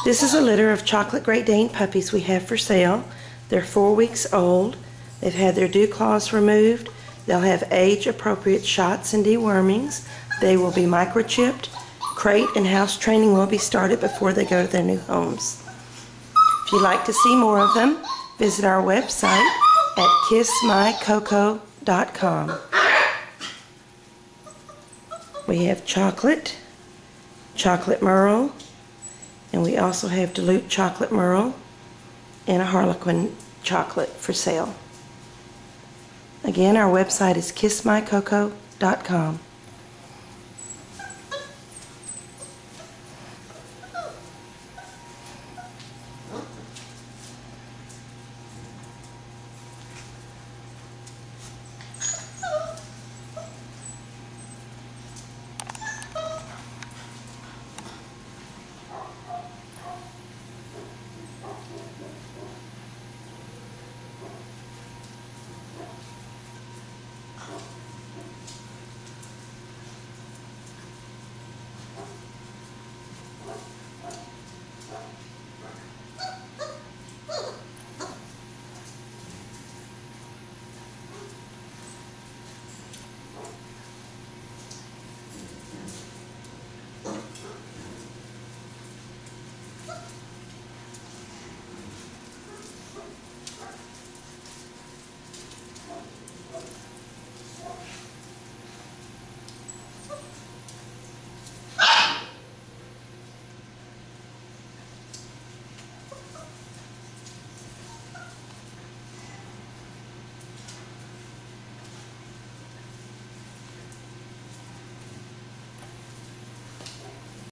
This is a litter of chocolate Great Dane puppies we have for sale. They're 4 weeks old. They've had their dew claws removed. They'll have age-appropriate shots and dewormings. They will be microchipped. Crate and house training will be started before they go to their new homes. If you'd like to see more of them, visit our website at kissmycoco.com. We have chocolate merle, and we also have dilute chocolate merle and a harlequin chocolate for sale. Again, our website is kissmycoco.com.